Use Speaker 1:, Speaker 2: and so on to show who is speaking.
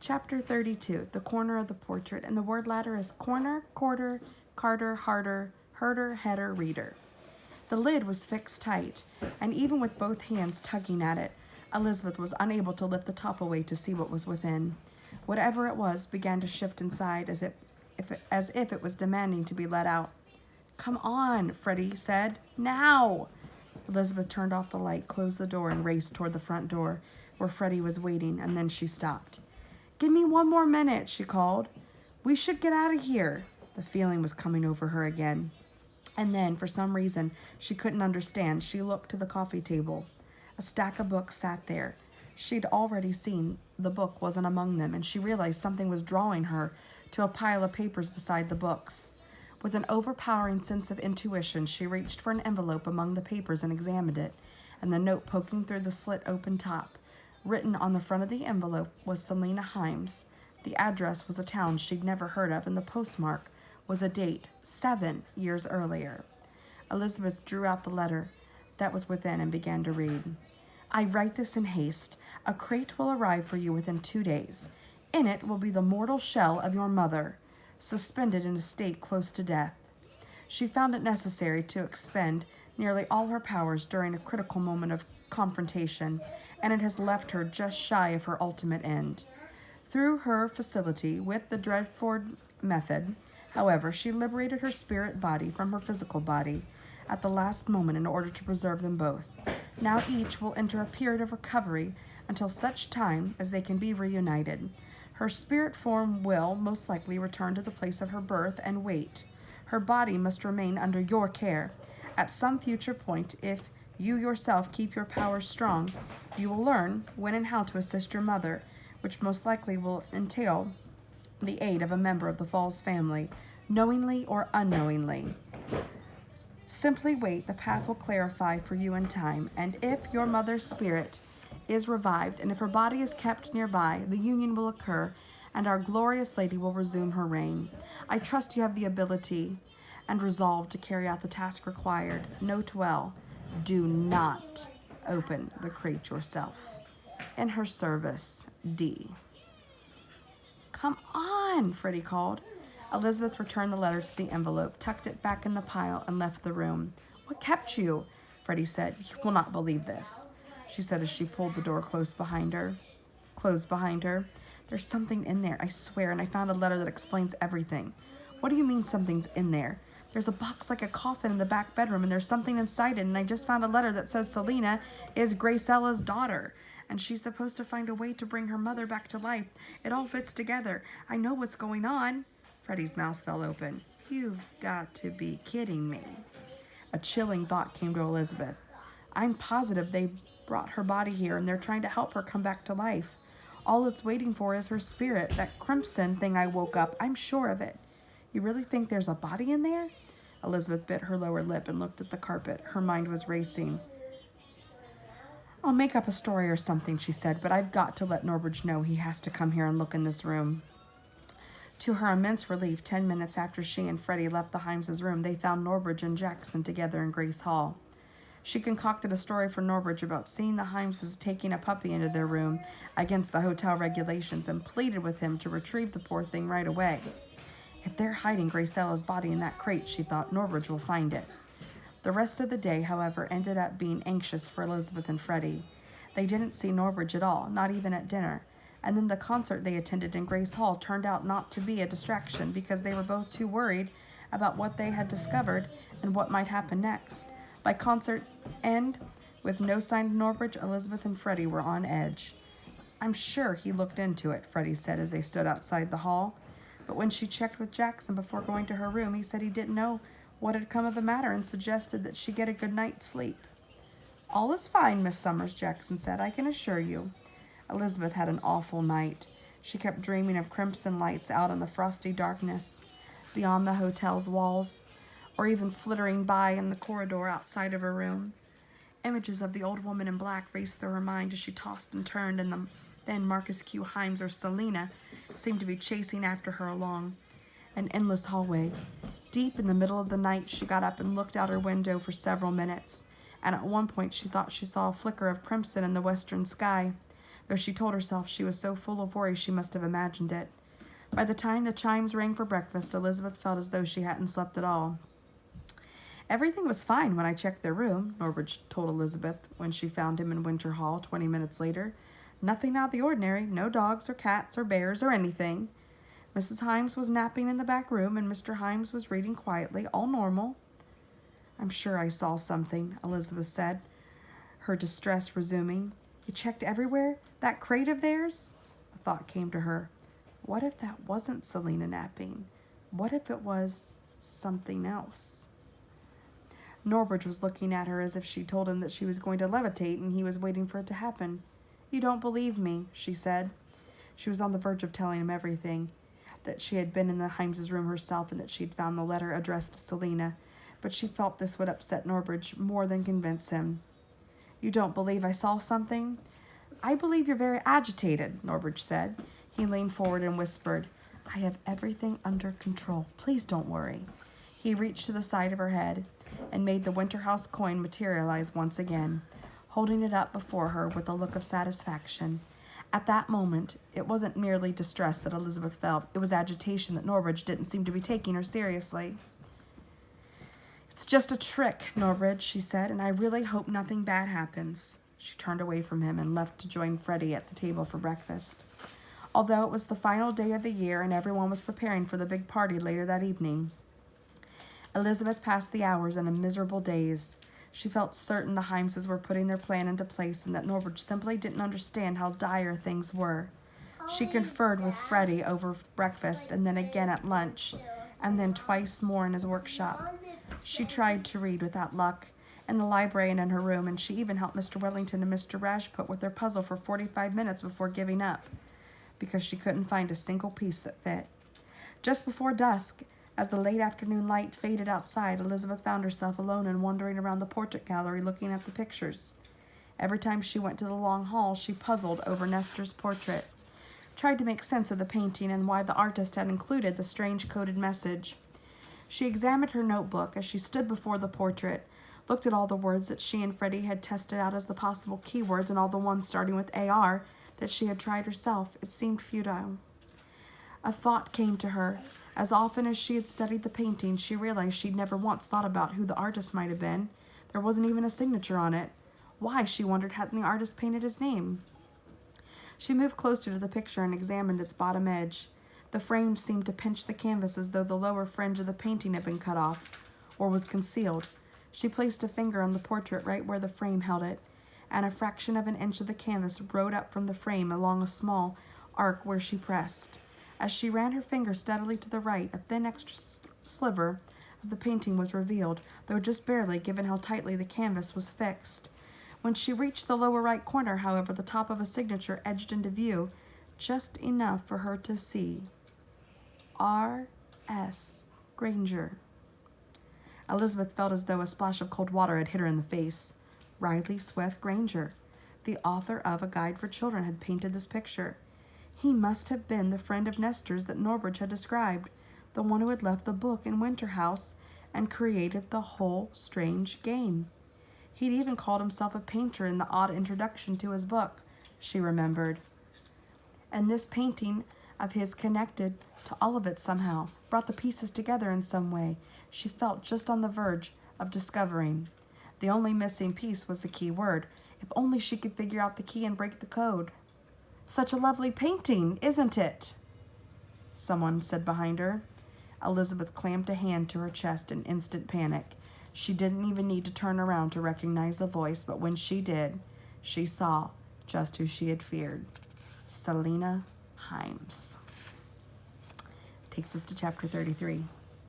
Speaker 1: Chapter 32, The Corner of the Portrait, and the word ladder is corner, quarter, carter, harder, herder, header, reader. The lid was fixed tight, and even with both hands tugging at it, Elizabeth was unable to lift the top away to see what was within. Whatever it was began to shift inside as if it was demanding to be let out. "Come on," Freddie said. "Now!" Elizabeth turned off the light, closed the door, and raced toward the front door, where Freddie was waiting, and then she stopped. "Give me 1 more minute," she called. "We should get out of here." The feeling was coming over her again. And then, for some reason she couldn't understand, she looked to the coffee table. A stack of books sat there. She'd already seen the book wasn't among them, and she realized something was drawing her to a pile of papers beside the books. With an overpowering sense of intuition, she reached for an envelope among the papers and examined it, and the note poking through the slit-open top. Written on the front of the envelope was Selina Himes. The address was a town she'd never heard of, and the postmark was a date 7 years earlier. Elizabeth drew out the letter that was within and began to read. "I write this in haste. A crate will arrive for you within 2 days. In it will be the mortal shell of your mother, suspended in a state close to death." She found it necessary to expend nearly all her powers during a critical moment of confrontation, and it has left her just shy of her ultimate end. Through her facility with the Dreadford method, however, she liberated her spirit body from her physical body at the last moment in order to preserve them both. Now each will enter a period of recovery until such time as they can be reunited. Her spirit form will most likely return to the place of her birth and wait. Her body must remain under your care. At some future point, if you yourself keep your powers strong, you will learn when and how to assist your mother, which most likely will entail the aid of a member of the Falls family, knowingly or unknowingly. Simply wait, the path will clarify for you in time, and if your mother's spirit is revived, and if her body is kept nearby, the union will occur, and our glorious lady will resume her reign. I trust you have the ability and resolve to carry out the task required. Note well, do not open the crate yourself. In her service, D. "Come on," Freddie called. Elizabeth returned the letter to the envelope, tucked it back in the pile, and left the room. "What kept you?" Freddie said. "You will not believe this," she said as she pulled the door closed behind her. "There's something in there, I swear, and I found a letter that explains everything." "What do you mean something's in there?" "There's a box like a coffin in the back bedroom, and there's something inside it, and I just found a letter that says Selina is Gracella's daughter, and she's supposed to find a way to bring her mother back to life. It all fits together. I know what's going on." Freddie's mouth fell open. "You've got to be kidding me." A chilling thought came to Elizabeth. "I'm positive they brought her body here, and they're trying to help her come back to life. All it's waiting for is her spirit. That crimson thing I woke up, I'm sure of it." "You really think there's a body in there?" Elizabeth bit her lower lip and looked at the carpet. Her mind was racing. "I'll make up a story or something," she said, "but I've got to let Norbridge know he has to come here and look in this room." To her immense relief, 10 minutes after she and Freddie left the Himes' room, they found Norbridge and Jackson together in Grace Hall. She concocted a story for Norbridge about seeing the Himeses taking a puppy into their room against the hotel regulations, and pleaded with him to retrieve the poor thing right away. If they're hiding Gracella's body in that crate, she thought, Norbridge will find it. The rest of the day, however, ended up being anxious for Elizabeth and Freddie. They didn't see Norbridge at all, not even at dinner. And then the concert they attended in Grace Hall turned out not to be a distraction because they were both too worried about what they had discovered and what might happen next. By concert end, with no sign of Norbridge, Elizabeth and Freddie were on edge. "I'm sure he looked into it," Freddie said as they stood outside the hall. But when she checked with Jackson before going to her room, he said he didn't know what had come of the matter and suggested that she get a good night's sleep. "All is fine, Miss Summers," Jackson said, "I can assure you." Elizabeth had an awful night. She kept dreaming of crimson lights out in the frosty darkness beyond the hotel's walls, or even flittering by in the corridor outside of her room. Images of the old woman in black raced through her mind as she tossed and turned, and then Marcus Q. Himes or Selina seemed to be chasing after her along an endless hallway. Deep in the middle of the night, she got up and looked out her window for several minutes, and at one point she thought she saw a flicker of crimson in the western sky. though she told herself she was so full of worry she must have imagined it. By the time the chimes rang for breakfast, Elizabeth felt as though she hadn't slept at all. "Everything was fine when I checked their room," Norbert told Elizabeth when she found him in Winter Hall 20 minutes later. "Nothing out of the ordinary, no dogs or cats or bears or anything. Mrs. Himes was napping in the back room, and Mr. Himes was reading quietly, all normal." "I'm sure I saw something," Elizabeth said, her distress resuming. "You checked everywhere? That crate of theirs?" A thought came to her. What if that wasn't Selina napping? What if it was something else? Norbert was looking at her as if she told him that she was going to levitate and he was waiting for it to happen. "You don't believe me," she said. She was on the verge of telling him everything, that she had been in the Himes' room herself and that she had found the letter addressed to Selina, but she felt this would upset Norbert more than convince him. "You don't believe I saw something?" "I believe you're very agitated," Norbert said. He leaned forward and whispered, "I have everything under control. Please don't worry." He reached to the side of her head and made the Winterhouse coin materialize once again, holding it up before her with a look of satisfaction. At that moment, it wasn't merely distress that Elizabeth felt. It was agitation that Norbert didn't seem to be taking her seriously. "It's just a trick, Norbert," she said, "and I really hope nothing bad happens." She turned away from him and left to join Freddie at the table for breakfast. Although it was the final day of the year and everyone was preparing for the big party later that evening, Elizabeth passed the hours in a miserable daze. She felt certain the Himeses were putting their plan into place and that Norbert simply didn't understand how dire things were. She conferred with Freddie over breakfast and then again at lunch, and then twice more in his workshop. She tried to read without luck in the library and in her room, and she even helped Mr. Wellington and Mr. Rajput with their puzzle for 45 minutes before giving up, because she couldn't find a single piece that fit. Just before dusk, as the late afternoon light faded outside, Elizabeth found herself alone and wandering around the portrait gallery looking at the pictures. Every time she went to the long hall, she puzzled over Nestor's portrait, tried to make sense of the painting and why the artist had included the strange coded message. She examined her notebook as she stood before the portrait, looked at all the words that she and Freddie had tested out as the possible keywords and all the ones starting with AR that she had tried herself. It seemed futile. A thought came to her. As often as she had studied the painting, she realized she'd never once thought about who the artist might have been. There wasn't even a signature on it. Why, she wondered, hadn't the artist painted his name? She moved closer to the picture and examined its bottom edge. The frame seemed to pinch the canvas as though the lower fringe of the painting had been cut off, or was concealed. She placed a finger on the portrait right where the frame held it, and a fraction of an inch of the canvas rode up from the frame along a small arc where she pressed. As she ran her finger steadily to the right, a thin extra sliver of the painting was revealed, though just barely, given how tightly the canvas was fixed. When she reached the lower right corner, however, the top of a signature edged into view, just enough for her to see. R.S. Granger. Elizabeth felt as though a splash of cold water had hit her in the face. Riley Sweth Granger, the author of A Guide for Children, had painted this picture. He must have been the friend of Nestor's that Norbert had described, the one who had left the book in Winterhouse and created the whole strange game. He'd even called himself a painter in the odd introduction to his book, she remembered. And this painting of his connected to all of it somehow, brought the pieces together in some way. She felt just on the verge of discovering. The only missing piece was the key word. If only she could figure out the key and break the code. "Such a lovely painting, isn't it?" someone said behind her. Elizabeth clamped a hand to her chest in instant panic. She didn't even need to turn around to recognize the voice, but when she did, she saw just who she had feared. Selina Himes. Takes us to chapter 33.